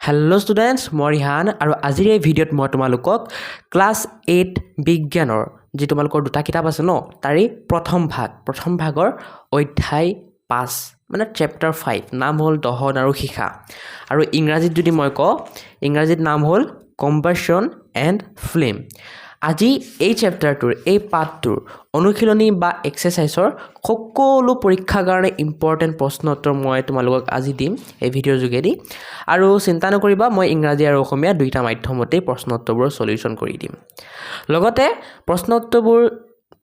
Hello' students, মই ৰিহান আৰু আজিৰ এই ভিডিঅ'ত মই তোমালোকক ক্লাছ 8 বিজ্ঞানৰ যি তোমালোকৰ দুটা কিতাপ আছে ন, তাৰে প্ৰথম ভাগৰ অধ্যায় 5 মানে চেপ্টাৰ 5 নাম হ'ল দহন আৰু শিখা। আৰু ইংৰাজীত যদি মই কওঁ, ইংৰাজীত নাম হ'ল কম্বাশ্যন এণ্ড ফ্লেম। আজি এই চেপ্টাৰটোৰ এই পাঠটোৰ অনুশীলনী বা এক্সাৰচাইজৰ সকলো পৰীক্ষাৰ কাৰণে ইম্পৰ্টেণ্ট প্ৰশ্ন উত্তৰ মই তোমালোকক আজি দিম এই ভিডিঅ'ৰ যোগেদি। আৰু চিন্তা নকৰিবা, মই ইংৰাজী আৰু অসমীয়া দুইটা মাধ্যমতেই প্ৰশ্ন উত্তৰবোৰৰ সলিউশ্যন কৰি দিম। লগতে প্ৰশ্ন উত্তৰবোৰ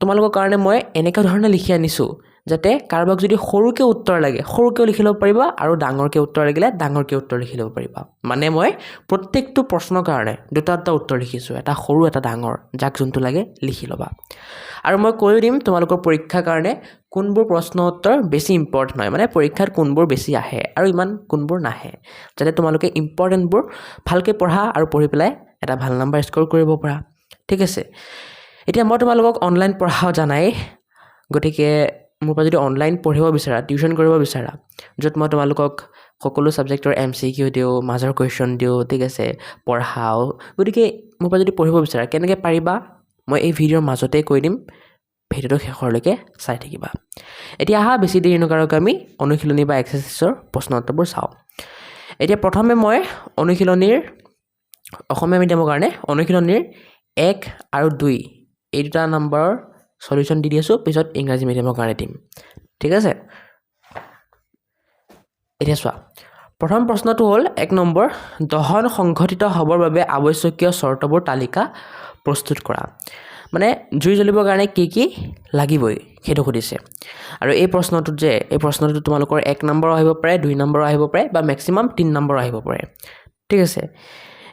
তোমালোকৰ কাৰণে মই এনেকুৱা ধৰণে লিখি আনিছোঁ যাতে কাৰোবাক যদি সৰুকৈ উত্তৰ লাগে সৰুকৈও লিখি ল'ব পাৰিবা আৰু ডাঙৰকৈ উত্তৰ লাগিলে ডাঙৰকৈ উত্তৰ লিখি ল'ব পাৰিবা। মানে মই প্ৰত্যেকটো প্ৰশ্নৰ কাৰণে দুটা উত্তৰ লিখিছোঁ, এটা সৰু এটা ডাঙৰ, যাক যোনটো লাগে লিখি ল'বা। আৰু মই কৈও দিম তোমালোকৰ পৰীক্ষাৰ কাৰণে কোনবোৰ প্ৰশ্ন উত্তৰ বেছি ইম্পৰ্টেণ্ট হয়, মানে পৰীক্ষাত কোনবোৰ বেছি আহে আৰু ইমান কোনবোৰ নাহে, যাতে তোমালোকে ইম্পৰ্টেণ্টবোৰ ভালকৈ পঢ়া আৰু পঢ়ি পেলাই এটা ভাল নম্বৰ স্ক'ৰ কৰিব পাৰা। ঠিক আছে, এতিয়া মই তোমালোকক অনলাইন পঢ়াও জানাই, গতিকে মোৰ পৰা যদি অনলাইন পঢ়িব বিচাৰা, টিউশ্যন কৰিব বিচাৰা, য'ত মই তোমালোকক সকলো ছাবজেক্টৰ MCQ দিওঁ, মাজৰ কুৱেশ্যন দিওঁ, ঠিক আছে, পঢ়াওঁ, গতিকে মোৰ পৰা যদি পঢ়িব বিচাৰা কেনেকৈ পাৰিবা মই এই ভিডিঅ'ৰ মাজতেই কৈ দিম, ভিডিঅ'টো শেষৰলৈকে চাই থাকিবা। এতিয়া আহা, বেছি দেৰি নকৰাকৈ আমি অনুশীলনী বা এক্সাৰচাইজৰ প্ৰশ্ন উত্তৰবোৰ চাওঁ। এতিয়া প্ৰথমে মই অনুশীলনীৰ অসমীয়া মিডিয়ামৰ কাৰণে অনুশীলনীৰ 1 আৰু 2 এই দুটা নম্বৰৰ সলিউশ্যন দি আছোঁ, পিছত ইংৰাজী মিডিয়ামৰ কাৰণে দিম। ঠিক আছে, এতিয়া চোৱা, প্ৰথম প্ৰশ্নটো হ'ল 1 নম্বৰ, দহন সংঘটিত হ'বৰ বাবে আৱশ্যকীয় চৰ্তবোৰ তালিকা প্ৰস্তুত কৰা। মানে জুই জ্বলিবৰ কাৰণে কি লাগিবই সেইটো সুধিছে। আৰু এই প্ৰশ্নটোত তোমালোকৰ 1 নম্বৰ আহিব পাৰে, 2 নম্বৰ আহিব পাৰে, বা মেক্সিমাম 3 নম্বৰ আহিব পাৰে। ঠিক আছে,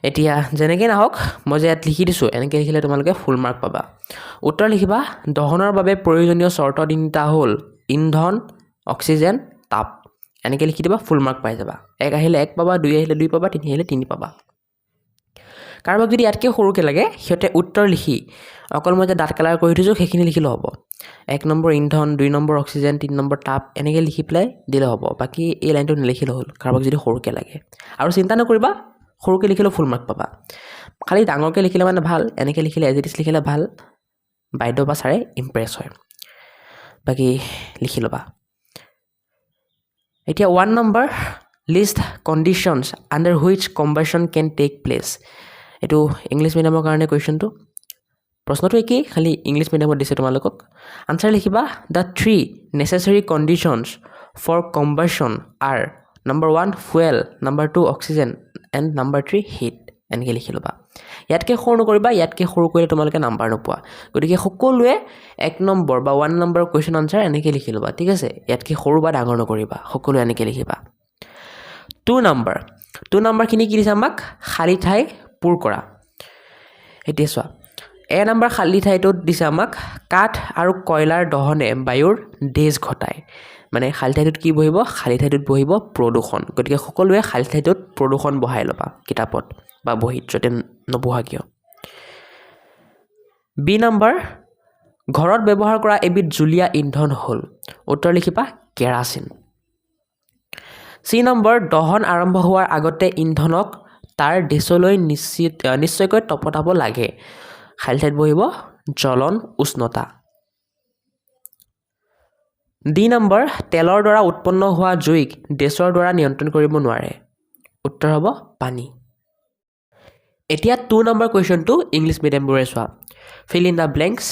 এতিয়া যেনেকৈ নহওক মই যে ইয়াত লিখি দিছোঁ, এনেকৈ লিখিলে তোমালোকে ফুল মাৰ্ক পাবা। উত্তৰ লিখিবা, দহনৰ বাবে প্ৰয়োজনীয় চৰ্ত তিনিটা হ'ল ইন্ধন, অক্সিজেন, তাপ। এনেকৈ লিখি দিবা, ফুল মাৰ্ক পাই যাবা। 1 আহিলে 1 পাবা, 2 আহিলে 2 পাবা, 3 আহিলে 3 পাবা। কাৰোবাক যদি ইয়াতকৈ সৰুকৈ লাগে সিহঁতে উত্তৰ লিখি অকল মই যে ডাঠ কালাৰ কৰি থৈছোঁ সেইখিনি লিখিলেও হ'ব। 1 নম্বৰ ইন্ধন, 2 নম্বৰ অক্সিজেন, 3 নম্বৰ তাপ, এনেকৈ লিখি পেলাই দিলে হ'ব। বাকী এই লাইনটো নিলিখিলেও হ'ল, কাৰোবাক যদি সৰুকৈ লাগে। আৰু চিন্তা নকৰিবা, সৰুকৈ লিখিলেও ফুল মাৰ্ক পাবা, খালি ডাঙৰকৈ লিখিলে মানে ভাল, এনেকৈ লিখিলে এজ ইট ইজ লিখিলে ভাল, বাইদেউ বা ছাৰে ইমপ্ৰেছ হয়। বাকী লিখি ল'বা। এতিয়া 1 number, list conditions under which combustion can take place. এইটো ইংলিছ মিডিয়ামৰ কাৰণে কুৱেশ্যনটো, প্ৰশ্নটো একেই, খালি ইংলিছ মিডিয়ামত দিছে তোমালোকক। আনচাৰ লিখিবা, the 3 necessary conditions for combustion are number 1 fuel, number 2 oxygen and number 3 heat. এনেকৈ লিখি ল'বা। ইয়াতকৈ সৰু নকৰিবা, ইয়াতকৈ সৰু কৰিলে তোমালোকে নাম্বাৰ নোপোৱা, গতিকে সকলোৱে 1 নম্বৰ বা 1 নম্বৰ কুৱেশ্যন আনচাৰ এনেকৈ লিখি ল'বা। ঠিক আছে, ইয়াতকৈ সৰু বা ডাঙৰ নকৰিবা, সকলোৱে এনেকৈ লিখিবা। 2 নম্বৰখিনি কি দিছে আমাক, খালী ঠাই পূৰ কৰা। এতিয়া চোৱা, নম্বৰ খালী ঠাইটোত দিছে আমাক কাঠ আৰু কয়লাৰ দহনে বায়ুৰ ডেজ ঘটায়। মানে খালী ঠাইটোত কি বহিব, খালী ঠাইটোত বহিব প্ৰদূষণ। গতিকে সকলোৱে খালী ঠাইটোত প্ৰদূষণ বহাই ল'বা কিতাপত বা বহীত, য'তে নবহা কিয়। বি নম্বৰ, ঘৰত ব্যৱহাৰ কৰা এবিধ জুলীয়া ইন্ধন হ'ল। উত্তৰ লিখিবা কেৰাচিন। চি নম্বৰ, দহন আৰম্ভ হোৱাৰ আগতে ইন্ধনক তাৰ ডেছলৈ নিশ্চয়কৈ তপতাব লাগে। খালী ঠাইত বহিব জ্বলন উষ্ণতা। ডি নম্বৰ, তেলৰ দ্বাৰা উৎপন্ন হোৱা জুইক ডেছৰ দ্বাৰা নিয়ন্ত্ৰণ কৰিব নোৱাৰে। উত্তৰ হ'ব পানী। এতিয়া 2 নম্বৰ কুৱেশ্যনটো ইংলিছ মিডিয়ামবোৰে চোৱা, ফিল ইন দ্য ব্লেংকছ।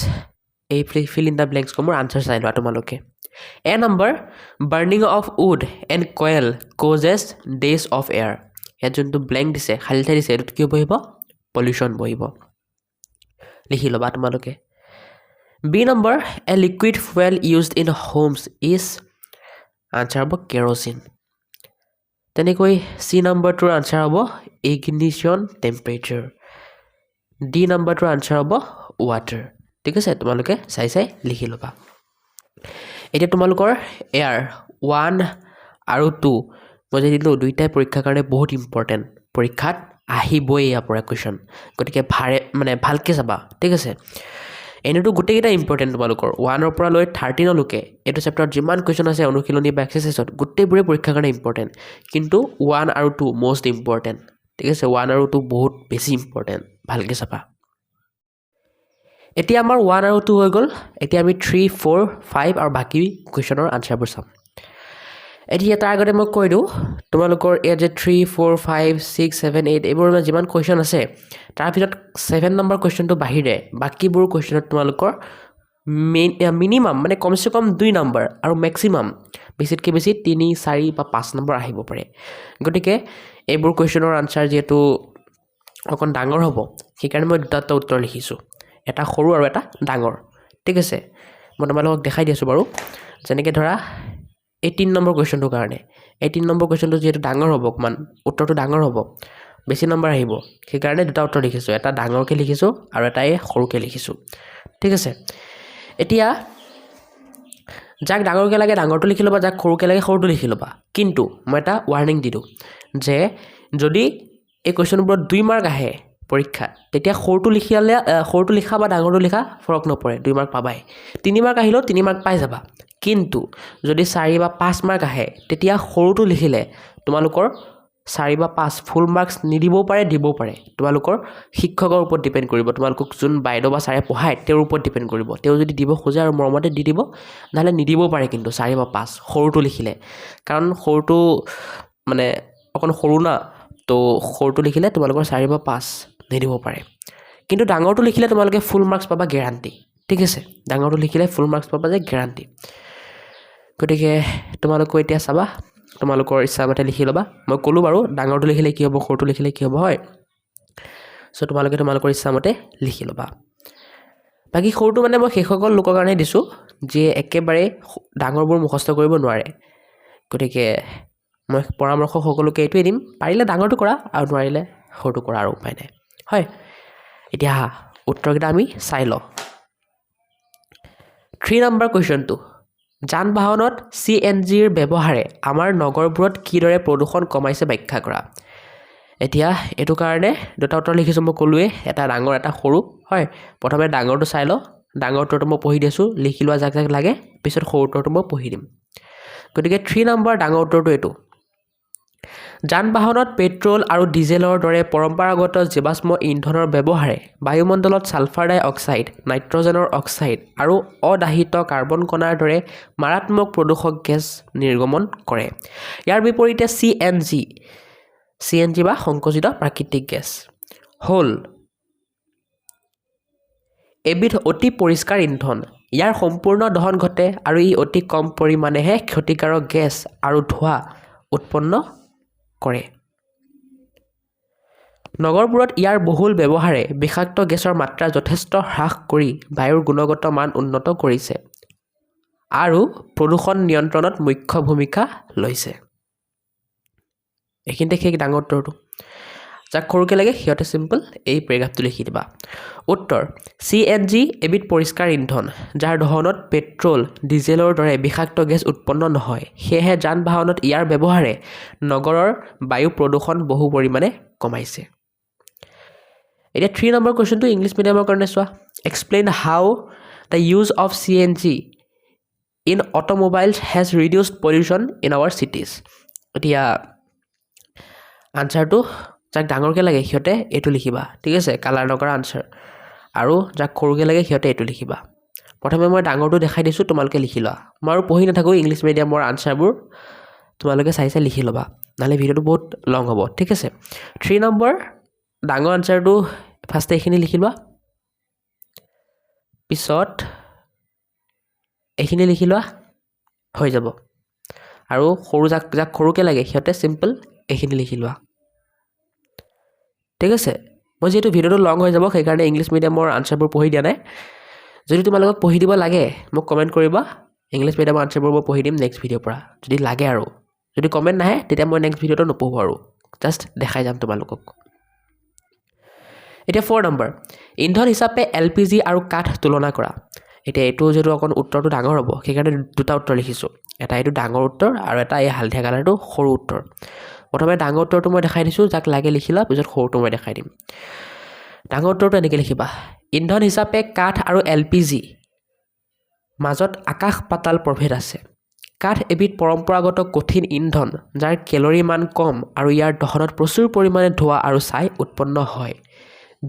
এই ফিল ইন দ্য ব্লেংকছসমূহৰ আনচাৰ চাই লোৱা তোমালোকে। এ number, burning of wood and coil causes days of air. ইয়াত যোনটো ব্লেংক দিছে, খালী ঠাই দিছে, এইটোত কি বহিব, পলিউশ্যন বহিব, লিখি ল'বা তোমালোকে। B number, a liquid fuel used in homes is. Answer হ'ব কেৰচিন। তেনেকৈ চি নম্বৰটোৰ আনচাৰ হ'ব ইগনিশ্যন টেম্পাৰেচাৰ। ডি নম্বৰটোৰ আনচাৰ হ'ব ৱাটাৰ। ঠিক আছে, তোমালোকে চাই লিখি ল'বা। এতিয়া তোমালোকৰ এয়াৰ 1 আৰু 2 মই যে দিলোঁ, দুইটাই পৰীক্ষাৰ কাৰণে বহুত ইম্পৰ্টেণ্ট, পৰীক্ষাত আহিবই ইয়াৰ পৰা কুৱেশ্যন, গতিকে ভালকৈ চাবা। ঠিক আছে, এনেতো গোটেইকেইটা ইম্পৰ্টেণ্ট তোমালোকৰ 1ৰ পৰা লৈ 13লৈকে এইটো চেপ্টাৰত যিমান কুৱেশ্যন আছে অনুশীলনী বা এক্সাৰচাইজত গোটেইবোৰে পৰীক্ষাৰ কাৰণে ইম্পৰ্টেণ্ট, কিন্তু 1 আৰু 2 মষ্ট ইম্পৰ্টেণ্ট। ঠিক আছে 1 আৰু 2 বহুত বেছি ইম্পৰ্টেণ্ট ভালকৈ চাবা এতিয়া আমাৰ 1 আৰু 2 হৈ গ'ল এতিয়া আমি 3 4 5 আৰু বাকী কুৱেশ্যনৰ আনচাৰবোৰ চাম এতিয়া তাৰ আগতে মই কৈ দিওঁ তোমালোকৰ ইয়াত যে 3 4 5 6 7 8 এইবোৰ যিমান কুৱেশ্যন আছে তাৰ ভিতৰত 7 নম্বৰ কুৱেশ্যনটো বাহিৰে বাকীবোৰ কুৱেশ্যনত তোমালোকৰ মিনিমাম মানে কমচে কম 2 নম্বৰ আৰু মেক্সিমাম বেছিতকৈ বেছি 3 4 বা 5 নম্বৰ আহিব পাৰে গতিকে এইবোৰ কুৱেশ্যনৰ আনচাৰ যিহেতু অকণ ডাঙৰ হ'ব সেইকাৰণে মই দুটা উত্তৰ লিখিছোঁ এটা সৰু আৰু এটা ডাঙৰ ঠিক আছে মই তোমালোকক দেখাই দি আছোঁ বাৰু যেনেকৈ ধৰা 18 নম্বৰ কুৱেশ্যনটোৰ কাৰণে 18 নম্বৰ কুৱেশ্যনটো যিহেতু ডাঙৰ হ'ব অকণমান উত্তৰটো ডাঙৰ হ'ব বেছি নম্বৰ আহিব সেইকাৰণে দুটা উত্তৰ লিখিছোঁ এটা ডাঙৰকৈ লিখিছোঁ আৰু এটা সৰুকৈ লিখিছোঁ ঠিক আছে এতিয়া যাক ডাঙৰকৈ লাগে ডাঙৰটো লিখি ল'বা যাক সৰুকৈ লাগে সৰুটো লিখি ল'বা কিন্তু মই এটা ৱাৰ্ণিং দি দিওঁ যে যদি এই কুৱেশ্যনবোৰত 2 মাৰ্ক আহে পৰীক্ষাত তেতিয়া সৰুটো লিখা বা ডাঙৰটো লিখা ফৰক নপৰে 2 মাৰ্ক পাবাই 3 মাৰ্ক আহিলেও 3 মাৰ্ক পাই যাবা কিন্তু যদি 4 বা 5 মাৰ্ক আহে তেতিয়া সৰুটো লিখিলে তোমালোকৰ 4 বা 5 ফুল মাৰ্কছ নিদিবও পাৰে দিবও পাৰে তোমালোকৰ শিক্ষকৰ ওপৰত ডিপেণ্ড কৰিব তোমালোকক যোন বাইদেউ বা ছাৰে পঢ়ায় তেওঁৰ ওপৰত ডিপেণ্ড কৰিব তেওঁ যদি দিব খোজে আৰু মৰমতে দি দিব নহ'লে নিদিবও পাৰে কিন্তু 4 বা 5 সৰুটো লিখিলে কাৰণ সৰুটো মানে অকণ সৰু না তো সৰুটো লিখিলে তোমালোকৰ 4 বা 5 নিদিব পাৰে কিন্তু ডাঙৰটো লিখিলে তোমালোকে ফুল মাৰ্কছ পাবা গেৰাণ্টি ঠিক আছে ডাঙৰটো লিখিলে ফুল মাৰ্কছ পাবা যে গেৰাণ্টি গতিকে তোমালোকে এতিয়া চাবা তোমালোকৰ ইচ্ছামতে লিখি ল'বা মই ক'লোঁ বাৰু ডাঙৰটো লিখিলে কি হ'ব সৰুটো লিখিলে কি হ'ব হয় চ' তোমালোকৰ ইচ্ছামতে লিখি ল'বা বাকী সৰুটো মানে মই সেইসকল লোকৰ কাৰণে দিছোঁ যিয়ে একেবাৰে ডাঙৰবোৰ মুখস্থ কৰিব নোৱাৰে গতিকে মই পৰামৰ্শ সকলোকে এইটোৱে দিম পাৰিলে ডাঙৰটো কৰা আৰু নোৱাৰিলে সৰুটো কৰা আৰু উপায় নাই হয় এতিয়া উত্তৰকেইটা আমি চাই লওঁ 3 নম্বৰ কুৱেশ্যনটো যান বাহনত CNGৰ ব্যৱহাৰে আমাৰ নগৰবোৰত কিদৰে প্ৰদূষণ কমাইছে ব্যাখ্যা কৰা এতিয়া এইটো কাৰণে দুটা উত্তৰ লিখিছোঁ মই ক'লোৱে এটা ডাঙৰ এটা সৰু হয় প্ৰথমে ডাঙৰটো চাই লওঁ ডাঙৰ উত্তৰটো মই পঢ়ি দিছোঁ লিখি লোৱা যাক লাগে পিছত সৰু উত্তৰটো মই পঢ়ি দিম গতিকে 3 নম্বৰ ডাঙৰ উত্তৰটো এইটো যান বাহনত পেট্ৰল আৰু ডিজেলৰ দৰে পৰম্পৰাগত জীৱাশ্ম ইন্ধনৰ ব্যৱহাৰে বায়ুমণ্ডলত ছালফাৰ ডাই অক্সাইড নাইট্ৰজেনৰ অক্সাইড আৰু অদাহিত কাৰ্বন কণাৰ দৰে মাৰাত্মক প্ৰদূষক গেছ নিৰ্গমন কৰে ইয়াৰ বিপৰীতে CNG বা সংকোচিত প্ৰাকৃতিক গেছ হ'ল এবিধ অতি পৰিষ্কাৰ ইন্ধন ইয়াৰ সম্পূৰ্ণ দহন ঘটে আৰু ই অতি কম পৰিমাণেহে ক্ষতিকাৰক গেছ আৰু ধোঁৱা উৎপন্ন কৰে নগৰবোৰত ইয়াৰ বহুল ব্যৱহাৰে বিষাক্ত গেছৰ মাত্ৰা যথেষ্ট হ্ৰাস কৰি বায়ুৰ গুণগত মান উন্নত কৰিছে আৰু প্ৰদূষণ নিয়ন্ত্ৰণত মুখ্য ভূমিকা লৈছে এইখিনিতে সেই ডাঙৰ উত্তৰটো যাক সৰুকৈ লাগে সিহঁতে চিম্পল এই পেৰেগ্ৰাফটো লিখি দিবা উত্তৰ CNG এবিধ পৰিষ্কাৰ ইন্ধন যাৰ দহনত পেট্ৰল ডিজেলৰ দৰে বিষাক্ত গেছ উৎপন্ন নহয় সেয়েহে যান বাহনত ইয়াৰ ব্যৱহাৰে নগৰৰ বায়ু প্ৰদূষণ বহু পৰিমাণে কমাইছে এতিয়া 3 নম্বৰ কুৱেশ্যনটো ইংলিছ মিডিয়ামৰ কাৰণে চোৱা explain how the use of CNG in automobiles has reduced pollution in our cities এতিয়া আনচাৰটো যাক ডাঙৰকৈ লাগে সিহঁতে এইটো লিখিবা ঠিক আছে কালাৰ নকৰা আনচাৰ আৰু যাক সৰুকৈ লাগে সিহঁতে এইটো লিখিবা প্ৰথমে মই ডাঙৰটো দেখাই দিছোঁ তোমালোকে লিখি লোৱা মই আৰু পঢ়ি নাথাকোঁ ইংলিছ মিডিয়ামৰ আনচাৰবোৰ তোমালোকে চাই লিখি ল'বা নহ'লে ভিডিঅ'টো বহুত লং হ'ব ঠিক আছে 3 নম্বৰ ডাঙৰ আনচাৰটো ফাৰ্ষ্টে এইখিনি লিখি লোৱা পিছত এইখিনি লিখি লোৱা হৈ যাব আৰু যাক সৰুকৈ লাগে সিহঁতে চিম্পল এইখিনি লিখি লোৱা ঠিক আছে মই যিহেতু ভিডিঅ'টো লং হৈ যাব সেইকাৰণে ইংলিছ মিডিয়ামৰ আনচাৰবোৰ পঢ়ি দিয়া নাই যদি তোমালোকক পঢ়ি দিব লাগে মোক কমেণ্ট কৰিবা ইংলিছ মিডিয়ামৰ আনচাৰবোৰ মই পঢ়ি দিম নেক্সট ভিডিঅ'ৰ পৰা যদি লাগে আৰু যদি কমেণ্ট নাহে তেতিয়া মই নেক্সট ভিডিঅ'টো নপঢ়োঁ আৰু জাষ্ট দেখাই যাম তোমালোকক এতিয়া 4 নম্বৰ ইন্ধন হিচাপে LPG আৰু কাঠ তুলনা কৰা এতিয়া এইটো যিহেতু অকণ উত্তৰটো ডাঙৰ হ'ব সেইকাৰণে দুটা উত্তৰ লিখিছোঁ এটা এইটো ডাঙৰ উত্তৰ আৰু এটা এই হালধীয়া কালাৰটো সৰু উত্তৰ প্ৰথমে ডাঙৰ উত্তৰটো মই দেখাই দিছোঁ যাক লাগে লিখি লোৱা পিছত সৰুটো মই দেখাই দিম ডাঙৰ উত্তৰটো এনেকৈ লিখিবা ইন্ধন হিচাপে কাঠ আৰু LPG মাজত আকাশ পাতাল প্ৰভেদ আছে কাঠ এবিধ পৰম্পৰাগত কঠিন ইন্ধন যাৰ কেলৰি মান কম আৰু ইয়াৰ দহনত প্ৰচুৰ পৰিমাণে ধোঁৱা আৰু ছাই উৎপন্ন হয়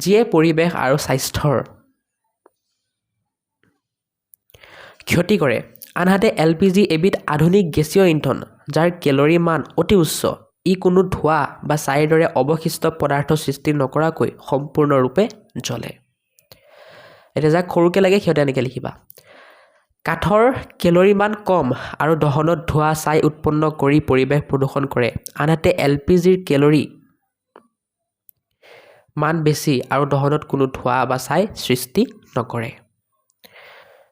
যিয়ে পৰিৱেশ আৰু স্বাস্থ্যৰ ক্ষতি কৰে আনহাতে LPG এবিধ আধুনিক গেছীয় ইন্ধন যাৰ কেলৰি মান অতি উচ্চ ই কোনো ধোঁৱা বা ছাইৰ দৰে অৱশিষ্ট পদাৰ্থ সৃষ্টি নকৰাকৈ সম্পূৰ্ণৰূপে জ্বলে এতিয়া যাক সৰুকৈ লাগে সিহঁতে এনেকৈ লিখিবা কাঠৰ কেলৰি মান কম আৰু দহনত ধোঁৱা ছাই উৎপন্ন কৰি পৰিৱেশ প্ৰদূষণ কৰে আনহাতে LPGৰ কেলৰি মান বেছি আৰু দহনত কোনো ধোঁৱা বা ছাই সৃষ্টি নকৰে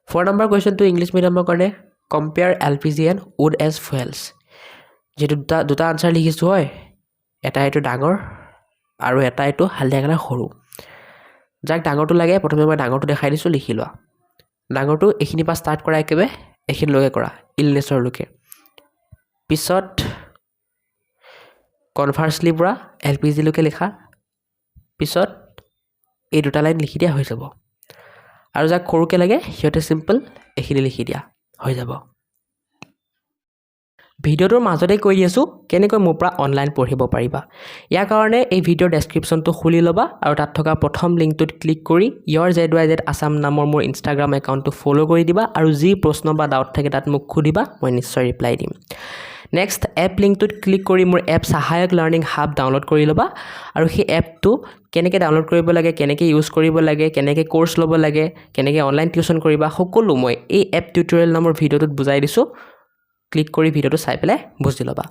4 নম্বৰ কুৱেশ্যনটো ইংলিছ মিডিয়ামৰ কাৰণে compare LPG and wood as fuels যেটো দুটা আনসাৰ লিখিছো হয় এটা এইটো ডাঙৰ আৰু এটা এইটো হালধীয়া কালাৰ সৰু যাক ডাঙৰটো লাগে প্ৰথমে মই ডাঙৰটো দেখাই দিছো লিখি লোৱা ডাঙৰটো এখিনি পা ষ্টাৰ্ট কৰা একেবে এখিনি লগে কৰা ইলনেছৰ লকে পিছত কনভাৰ্সলি পৰা LPG লকে লিখা পিছত এই দুটা লাইন লিখি দিয়া হৈ যাব আৰু যাক সৰুকে লাগে সিহঁতে সিম্পল এখিনি লিখি দিয়া হৈ যাব ভিডিওটোৰ মাজতে কৈ দিছো কেনেকৈ মোৰ পৰা অনলাইন পঢ়িব পাৰিবা ইয়াৰ কাৰণে এই ভিডিওৰ ডেসক্ৰিপচনটো খুলি লবা আৰু তাত থকা প্ৰথম লিংকটোত ক্লিক কৰি yourzyz assam নামৰ মোৰ ইনষ্টাগ্ৰাম একাউণ্টটো ফলো কৰি দিবা আৰু যি প্ৰশ্ন বা ডাউট থাকে তাত মোক খুদিবা মই নিশ্চয় ৰিপ্লাই দিম নেক্সট এপ লিংকটোত ক্লিক কৰি মোৰ এপ সহায়ক লাৰ্নিং হাব ডাউনলোড কৰি লবা আৰু সেই এপটো কেনেকৈ ডাউনলোড কৰিব লাগে কেনেকৈ ইউজ কৰিব লাগে কেনেকৈ কোৰ্স ল'ব লাগে কেনেকৈ অনলাইন টিউচন কৰিবা সকলো মই এই এপ টিউটোৰিয়েল নামৰ ভিডিওটোত বুজাই দিছো ক্লিক কৰি ভিডিওটো চাই পেলাই বুজি লবা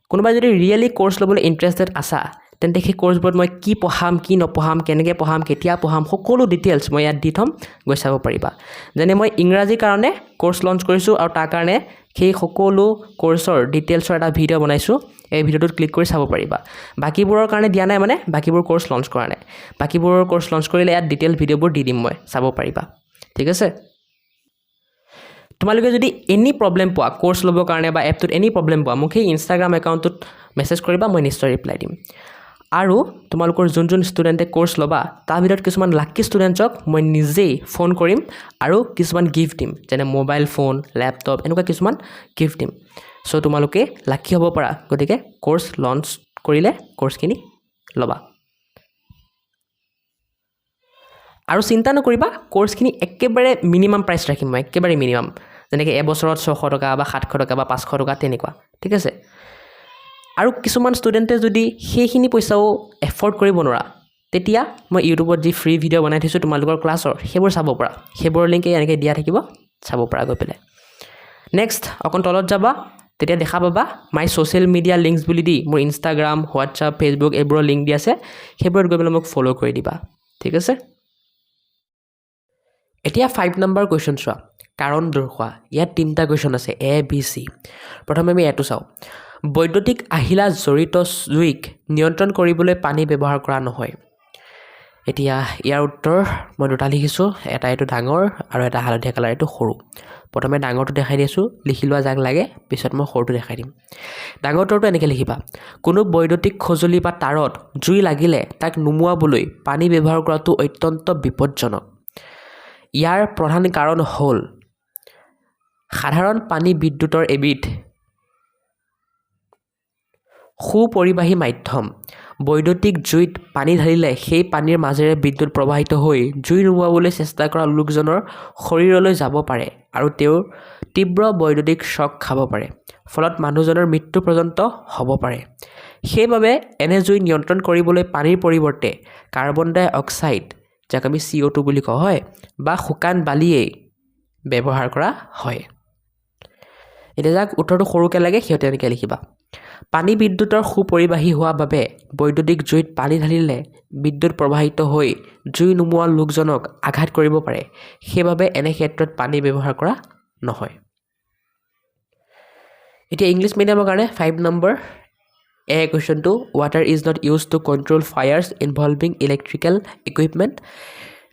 কোনোবা যদি ৰিয়েলি কোৰ্স ল'বলৈ ইন্টাৰেস্টেড আছা তেন্তে সেই কোৰ্সবোৰত মই কি পঢ়াম কি নপঢ়াম কেনেকৈ পঢ়াম কেতিয়া পঢ়াম সকলো ডিটেইলছ মই ইয়াত দি থম গৈ চাব পাৰিবা যেনে মই ইংৰাজী কাৰণে কোৰ্স লঞ্চ কৰিছো আৰু তাৰ কাৰণে সেই সকলো কোৰ্সৰ ডিটেইলছৰ এটা ভিডিও বনাইছো এই ভিডিওটোত ক্লিক কৰি চাব পাৰিবা বাকিবোৰৰ কাৰণে দিয়া নাই মানে বাকিবোৰ কোৰ্স লঞ্চ কৰা নাই বাকিবোৰৰ কোৰ্স লঞ্চ কৰিলে ইয়াত ডিটেইল ভিডিওবোৰ দি দিম মই চাব পাৰিবা ঠিক আছে তোমালোকে যদি এনি প্ৰবলেম পোৱা কোৰ্স ল'ব কাৰণে বা এপটোত এনি প্ৰবলেম পোৱা মোক এই ইনষ্টাগ্ৰাম একাউণ্টটোত মেছেজ কৰিবা মই নিশ্চয় ৰিপ্লাই দিম আৰু তোমালোকৰ যোন ষ্টুডেণ্টে কোৰ্স ল'বা তাৰ ভিতৰত কিছুমান লাকি ষ্টুডেণ্টছক মই নিজেই ফোন কৰিম আৰু কিছুমান গিফ্ট দিম যেনে মোবাইল ফোন ল্যাপটপ এনেকুৱা কিছুমান গিফ্ট দিম সো তোমালোকে লাকি হ'ব পাৰা গতিকে কোৰ্স লঞ্চ কৰিলে কোৰ্সখিনি ল'বা আৰু চিন্তা নকৰিবা কোৰ্সখিনি একেবাৰে মিনিমাম প্ৰাইস ৰাখিম মই একেবাৰে মিনিমাম যেনেকৈ এবছৰত 600 টকা বা 700 টকা বা 500 টকা তেনেকুৱা ঠিক আছে আৰু কিছুমান ষ্টুডেণ্টে যদি সেইখিনি পইচাও এফৰ্ড কৰিব নোৱাৰা তেতিয়া মই ইউটিউবত যি ফ্ৰী ভিডিও বনাই থৈছো তোমালোকৰ ক্লাছৰ সেইবোৰ চাব পাৰা সেইবোৰ লিংক এনেকৈ দিয়া থাকিব চাব পাৰা গৈ পেলাই নেক্সট অকন তলত যাবা তেতিয়া দেখা পাবা মাই সোশ্যাল মিডিয়া লিংকস বুলি দি মোৰ ইনষ্টাগ্ৰাম হোৱাটছআপ ফেসবুক এইবোৰৰ লিংক দি আছে সেইবোৰত গৈ পেলাই মোক ফলো কৰি দিবা ঠিক আছে এতিয়া 5 নম্বৰ কোৱেশ্চন চোৱা কাৰণ দৰ্শোৱা ইয়াত তিনটা কোৱেশ্চন আছে A B C প্ৰথমে আমি এটো চাও বৈদ্যুতিক আহিলা জড়িত জুইক নিয়ন্ত্ৰণ কৰিবলৈ পানী ব্যৱহাৰ কৰা নহয় এতিয়া ইয়াৰ উত্তৰ মই দুটা লিখিছো এটা এটো ডাঙৰ আৰু এটা হালধীয়া কালাৰ এটো সৰু প্ৰথমে ডাঙৰটো দেখাই দিছো লিখি লোৱা যাক লাগে পিছত মই সৰুটো দেখাই দিম ডাঙৰটো এনেকৈ লিখিবা কোনো বৈদ্যুতিক খজুলি বা তাৰত জুই লাগিলে তাক নুমুৱাবলৈ পানী ব্যৱহাৰ কৰাটো অত্যন্ত বিপদজনক ইয়াৰ প্ৰধান কাৰণ হ'ল সাধাৰণ পানী বিদ্যুতৰ এবিধ সুপৰিবাহী মাধ্যম বৈদ্যুতিক জুইত পানী ঢালিলে সেই পানীৰ মাজেৰে বিদ্যুৎ প্ৰবাহিত হৈ জুই নুমুৱাবলৈ চেষ্টা কৰা লোকজনৰ শৰীৰলৈ যাব পাৰে আৰু তেওঁৰ তীব্ৰ বৈদ্যুতিক শ্বক খাব পাৰে ফলত মানুহজনৰ মৃত্যু পৰ্যন্ত হ'ব পাৰে সেইবাবে এনে জুই নিয়ন্ত্ৰণ কৰিবলৈ পানীৰ পৰিৱৰ্তে কাৰ্বন ডাই অক্সাইড যাক আমি CO2 বুলি কোৱা হয় বা শুকান বালিয়ে ব্যৱহাৰ কৰা হয় এটা যাক উত্তৰটো সৰুকৈ লাগে সিহঁতে এনেকৈ লিখিবা পানী বিদ্যুতৰ সুপৰিবাহী হোৱা বাবে বৈদ্যুতিক জুইত পানী ঢালিলে বিদ্যুৎ প্ৰবাহিত হৈ জুই নুমুৱা লোকজনক আঘাত কৰিব পাৰে সেইবাবে এনে ক্ষেত্ৰত পানী ব্যৱহাৰ কৰা নহয় এতিয়া ইংলিছ মিডিয়ামৰ কাৰণে 5 number A question to water is not used to control fires involving electrical equipment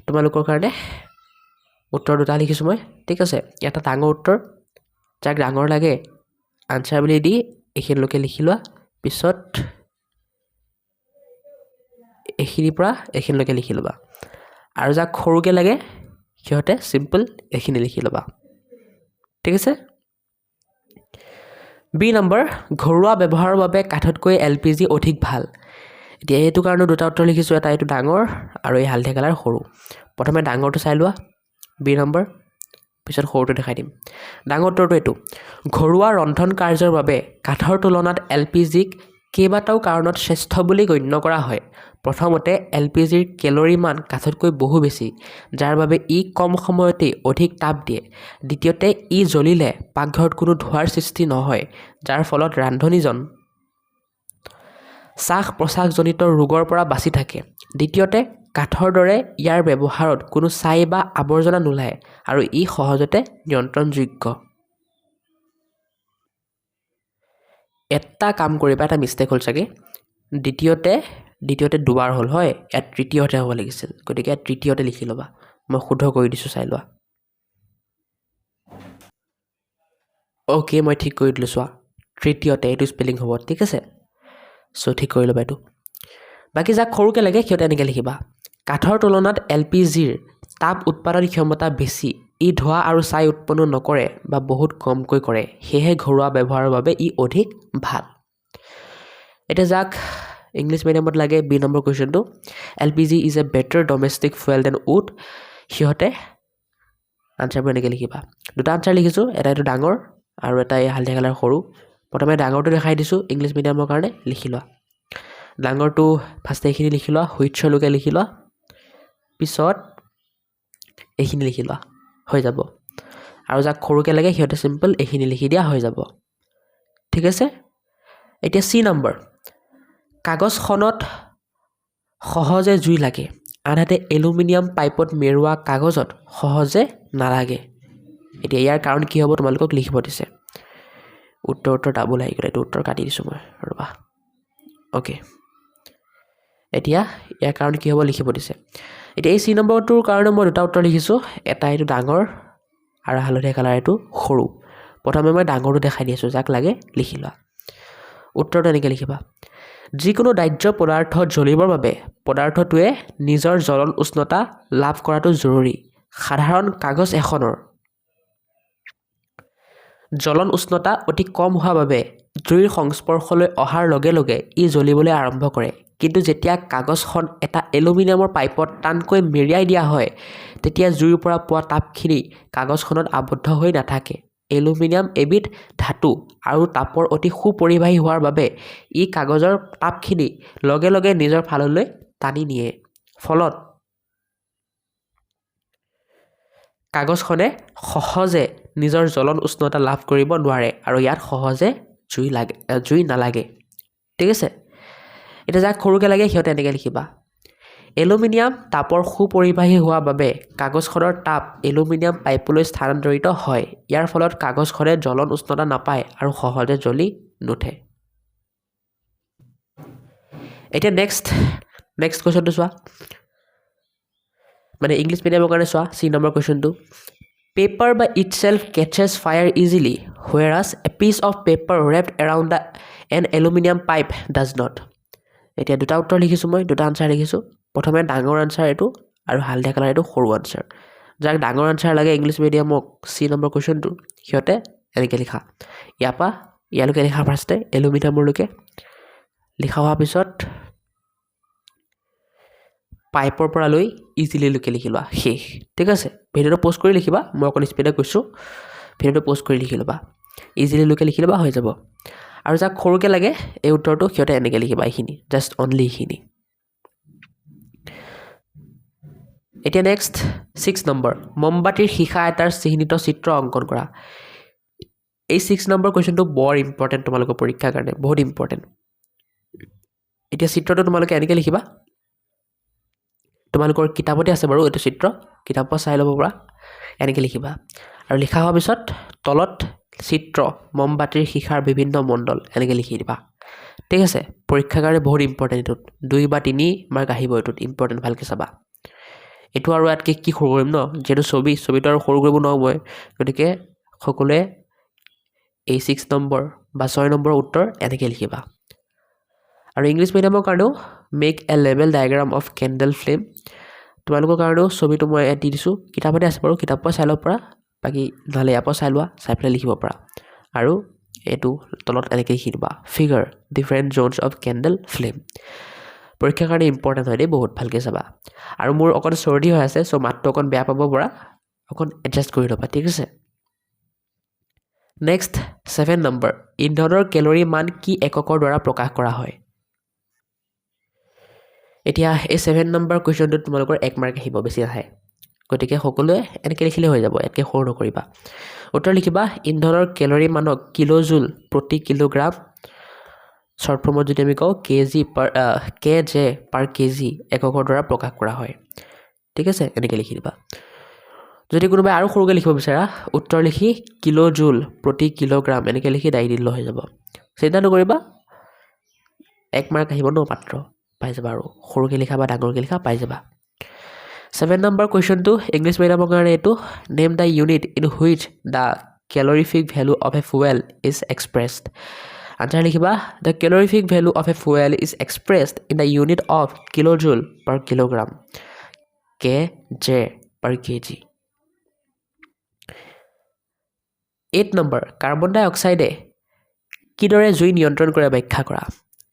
তোমালোকৰ কাৰণে উত্তৰ দুটা লিখিছো মই ঠিক আছে এটা ডাঙৰ উত্তৰ যাক ডাঙৰ লাগে আনসাৰ বুলি দি এখিনলৈকে লিখি লোৱা পিছত এখিনিৰ পৰা এখিনলৈকে লিখি লবা আৰু যাক সৰুকৈ লাগে সিহঁতে সিম্পল এখিনি লিখি লবা ঠিক আছে বি নম্বৰ ঘৰুৱা ব্যৱহাৰৰ বাবে কাঠতকৈ LPG অধিক ভাল এতিয়া এইটো কাৰণে দুটা উত্তৰ লিখিছোঁ এটা এইটো ডাঙৰ আৰু এই হালধীয়া কালাৰ সৰু প্ৰথমে ডাঙৰটো চাই লোৱা বি নম্বৰ পিছত সৰুটো দেখাই দিম ডাঙৰ উত্তৰটো এইটো ঘৰুৱা ৰন্ধন কাৰ্যৰ বাবে কাঠৰ তুলনাত LPGক কেইবাটাও কাৰণত শ্ৰেষ্ঠ বুলি গণ্য কৰা হয় প্ৰথমতে LPGৰ কেলৰি মান কাঠতকৈ বহু বেছি যাৰ বাবে ই কম সময়তে অধিক তাপ দিয়ে দ্বিতীয়তে ই জ্বলিলে পাকঘৰত কোনো ধোঁৱাৰ সৃষ্টি নহয় যাৰ ফলত ৰান্ধনীজন শ্বাস প্ৰশ্বাসজনিত ৰোগৰ পৰা বাচি থাকে দ্বিতীয়তে কাঠৰ দৰে ইয়াৰ ব্যৱহাৰত কোনো ছাই বা আৱৰ্জনা নোলায় আৰু ই সহজতে নিয়ন্ত্ৰণযোগ্য এটা কাম কৰিবা এটা মিষ্টেক হ'ল চাগে দ্বিতীয়তে দুবাৰ হ'ল হয় ইয়াত তৃতীয়তে হ'ব লাগিছিল গতিকে ইয়াত তৃতীয়তে লিখি ল'বা মই শুদ্ধ কৰি দিছোঁ চাই লোৱা অ'কে মই ঠিক কৰি দিলোঁ চোৱা তৃতীয়তে এইটো স্পেলিং হ'ব ঠিক আছে চ' ঠিক কৰি ল'বা এইটো বাকী যাক সৰুকৈ লাগে সিহঁতে এনেকৈ লিখিবা কাঠৰ তুলনাত LPGৰ তাপ উৎপাদন ক্ষমতা বেছি ই ধোঁৱা আৰু ছাই উৎপন্ন নকৰে বা বহুত কমকৈ কৰে সেয়েহে ঘৰুৱা ব্যৱহাৰৰ বাবে ই অধিক ভাল এতিয়া যাক ইংলিছ মিডিয়ামত লাগে বি নম্বৰ কুৱেশ্যনটো LPG is a better domestic fuel than wood সিহঁতে আনচাৰবোৰ এনেকৈ লিখিবা দুটা আনচাৰ লিখিছোঁ এটা এইটো ডাঙৰ আৰু এটা এই হালধীয়া কালাৰ সৰু প্ৰথমে ডাঙৰটো দেখাই দিছোঁ ইংলিছ মিডিয়ামৰ কাৰণে লিখি লোৱা ডাঙৰটো ফাৰ্ষ্ট এইখিনি লিখি লোৱা হুইটছৰলৈকে লিখি লোৱা পিছত এইখিনি লিখি লোৱা হৈ যাব আৰু যাক সৰুকৈ লাগে সিহঁতে চিম্পল এইখিনি লিখি দিয়া হৈ যাব ঠিক আছে এতিয়া চি নম্বৰ কাগজখনত সহজে জুই লাগে আনহাতে এলুমিনিয়াম পাইপত মেৰুৱা কাগজত সহজে নালাগে এতিয়া ইয়াৰ কাৰণ কি হ'ব তোমালোকক লিখিব দিছে উত্তৰ ডাবল আহি গ'ল এইটো উত্তৰ কাটি দিছোঁ মই ৰ'বা অ'কে এতিয়া ইয়াৰ কাৰণ কি হ'ব লিখিব দিছে এতিয়া এই চি নম্বৰটোৰ কাৰণে মই দুটা উত্তৰ লিখিছোঁ এটা এইটো ডাঙৰ আৰু হালধীয়া কালাৰ এইটো সৰু প্ৰথমে মই ডাঙৰটো দেখাই দি আছোঁ যাক লাগে লিখি লোৱা উত্তৰটো এনেকৈ লিখিবা যিকোনো দাহ্য পদাৰ্থ জ্বলিবৰ বাবে পদাৰ্থটোৱে নিজৰ জ্বলন উষ্ণতা লাভ কৰাটো জৰুৰী সাধাৰণ কাগজ এখনৰ জ্বলন উষ্ণতা অতি কম হোৱাৰ বাবে জুইৰ সংস্পৰ্শলৈ অহাৰ লগে লগে ই জ্বলিবলৈ আৰম্ভ কৰে কিন্তু যেতিয়া কাগজখন এটা এলুমিনিয়ামৰ পাইপত টানকৈ মেৰিয়াই দিয়া হয় তেতিয়া জুইৰ পৰা পোৱা তাপখিনি কাগজখনত আবদ্ধ হৈ নাথাকে এলুমিনিয়াম এবিধ ধাতু আৰু তাপৰ অতি সুপৰিবাহী হোৱাৰ বাবে ই কাগজৰ তাপখিনি লগে লগে নিজৰ ফাললৈ টানি নিয়ে ফলত কাগজখনে সহজে নিজৰ জ্বলন উষ্ণতা লাভ কৰিব নোৱাৰে আৰু ইয়াত সহজে জুই নালাগে ঠিক আছে এতিয়া যাক সৰুকৈ লাগে সিহঁতে এনেকৈ লিখিবা এলুমিনিয়াম তাপৰ সুপৰিবাহী হোৱাৰ বাবে কাগজখনৰ তাপ এলুমিনিয়াম পাইপলৈ স্থানান্তৰিত হয় ইয়াৰ ফলত কাগজখনে জ্বলন উষ্ণতা নাপায় আৰু সহজে জ্বলি নুঠে এতিয়া নেক্সট কুৱেশ্যনটো চোৱা মানে ইংলিছ মিডিয়ামৰ কাৰণে চোৱা চি নম্বৰ কুৱেশ্যনটো paper by itself catches fire easily whereas a piece of paper wrapped around the an aluminium pipe does not এতিয়া দুটা উত্তৰ লিখিছোঁ মই দুটা আনচাৰ লিখিছোঁ প্ৰথমে ডাঙৰ আনচাৰ এইটো আৰু হালধীয়া কালাৰ এইটো সৰু আনচাৰ যাক ডাঙৰ আনচাৰ লাগে ইংলিছ মিডিয়ামক চি নম্বৰ কুৱেশ্যনটো সিহঁতে এনেকৈ লিখা ইয়াৰ পৰা ইয়ালৈকে লিখা ফাৰ্ষ্টে এলুমিনিয়ামৰলৈকে লিখা হোৱাৰ পিছত পাইপৰ পৰা লৈ ইজিলিলৈকে লিখি লোৱা শেষ ঠিক আছে ভিডিঅ'টো প'ষ্ট কৰি লিখিবা মই অকণ স্পীডে কৈছোঁ ভিডিঅ'টো প'ষ্ট কৰি লিখি ল'বা ইজিলিলৈকে লিখি ল'বা হৈ যাব আৰু যাক সৰুকৈ লাগে এই উত্তৰটো সিহঁতে এনেকৈ লিখিবা এইখিনি জাষ্ট অনলি এইখিনি এতিয়া নেক্সট 6 নম্বৰ মমবাতিৰ সীসা এটাৰ চিহ্নিত চিত্ৰ অংকন কৰা এই 6 নম্বৰ কুৱেশ্যনটো বৰ ইম্পৰ্টেণ্ট তোমালোকৰ পৰীক্ষাৰ কাৰণে বহুত ইম্পৰ্টেণ্ট এতিয়া চিত্ৰটো তোমালোকে এনেকৈ লিখিবা তোমালোকৰ কিতাপতে আছে বাৰু এইটো চিত্ৰ কিতাপৰ চাই ল'ব পৰা এনেকৈ লিখিবা আৰু লিখা হোৱাৰ পিছত তলত চিত্ৰ মমবাতিৰ সীসাৰ বিভিন্ন মণ্ডল এনেকৈ লিখি দিবা ঠিক আছে পৰীক্ষাৰ কাৰণে বহুত ইম্পৰ্টেণ্ট এইটোত 2 বা 3 মাৰ্ক আহিব এইটোত ইম্পৰ্টেণ্ট ভালকৈ চাবা এইটো আৰু ইয়াতকৈ কি সৰু কৰিম ন যিহেতু ছবিটো আৰু সৰু কৰিব নোৱাৰোঁ মই গতিকে সকলোৱে এই 6 নম্বৰ বা 6 নম্বৰৰ উত্তৰ এনেকৈ লিখিবা আৰু ইংলিছ মিডিয়ামৰ কাৰণেও make a level diagram of candle flame তোমালোকৰ কাৰণেও ছবিটো মই দি দিছোঁ কিতাপতে আছে বাৰু কিতাপৰ চাই ল'ব পৰা বাকী নহ'লে ইয়াৰ পৰা চাই লোৱা চাই পেলাই লিখিব পৰা আৰু এইটো তলত এনেকৈ লিখি দিবা figure different Jones of candle flame পৰীক্ষাৰ কাৰণে ইম্পৰ্টেণ্ট হয় দেই বহুত ভালকৈ চাবা আৰু মোৰ অকণ চৰ্দি হৈ আছে চ' মাতটো অকণ বেয়া পাব পৰা অকণ এডজাষ্ট কৰি ল'বা ঠিক আছে নেক্সট 7 নম্বৰ ইন্ধনৰ কেলৰি মান কি এককৰ দ্বাৰা প্ৰকাশ কৰা হয় এতিয়া এই 7 নম্বৰ কুৱেশ্যনটোত তোমালোকৰ 1 মাৰ্ক আহিব বেছি নাহে গতিকে সকলোৱে এনেকৈ লিখিলে হৈ যাব ইয়াতকৈ সৰু নকৰিবা উত্তৰ লিখিবা ইন্ধনৰ কেলৰি মানক কিলোজুল প্ৰতি কিলোগ্ৰাম শ্বৰ্ট ফৰ্মত যদি আমি কওঁ কেজে পাৰ কেজি এককৰ দ্বাৰা প্ৰকাশ কৰা হয় ঠিক আছে এনেকৈ লিখি দিবা যদি কোনোবাই আৰু সৰুকৈ লিখিব বিচাৰা উত্তৰ লিখি কিলোজুল প্ৰতি কিলোগ্ৰাম এনেকৈ লিখি দাই দিলে হৈ যাব চিন্তা নকৰিবা 1 মাৰ্ক আহিব ন মাত্ৰ পাই যাবা আৰু সৰুকৈ লিখা বা ডাঙৰকৈ লিখা পাই যাবা 7 নম্বৰ কুৱেশ্যনটো ইংলিছ মিডিয়ামৰ কাৰণে এইটো name the unit in which the calorific value of a fuel is expressed answer লিখিবা the calorific value of a fuel is expressed in the unit of kilojoule per kilogram K J per KG 8 number carbon ডাই অক্সাইডে কিদৰে জুই নিয়ন্ত্ৰণ কৰে ব্যাখ্যা কৰা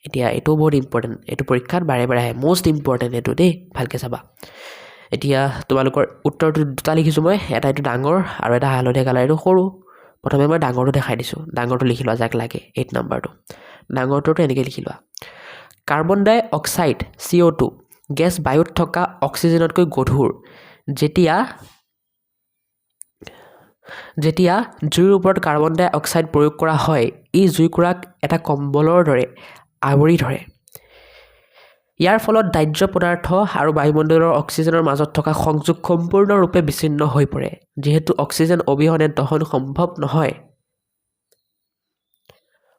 এতিয়া এইটো বহুত ইম্পৰ্টেণ্ট এইটো পৰীক্ষাত বাৰে বাৰে আহে মষ্ট ইম্পৰ্টেণ্ট এইটো দেই ভালকৈ চাবা এতিয়া তোমালোকৰ উত্তৰটো দুটা লিখিছোঁ মই এটা এইটো ডাঙৰ আৰু এটা হালধীয়া কালাৰ এইটো সৰু প্ৰথমে মই ডাঙৰটো দেখাই দিছোঁ ডাঙৰটো লিখি লোৱা যাক লাগে 8 নম্বৰটো ডাঙৰটোতো এনেকৈ লিখি লোৱা কাৰ্বন ডাই অক্সাইড CO2 গেছ বায়ুত থকা অক্সিজেনতকৈ গধুৰ যেতিয়া জুইৰ ওপৰত কাৰ্বন ডাই অক্সাইড প্ৰয়োগ কৰা হয় ই জুইকুৰাক এটা কম্বলৰ দৰে আৱৰি ধৰে ইয়াৰ ফলত দাহ্য পদাৰ্থ আৰু বায়ুমণ্ডলৰ অক্সিজেনৰ মাজত থকা সংযোগ সম্পূৰ্ণৰূপে বিচ্ছিন্ন হৈ পৰে যিহেতু অক্সিজেন অবিহনে দহন সম্ভৱ নহয়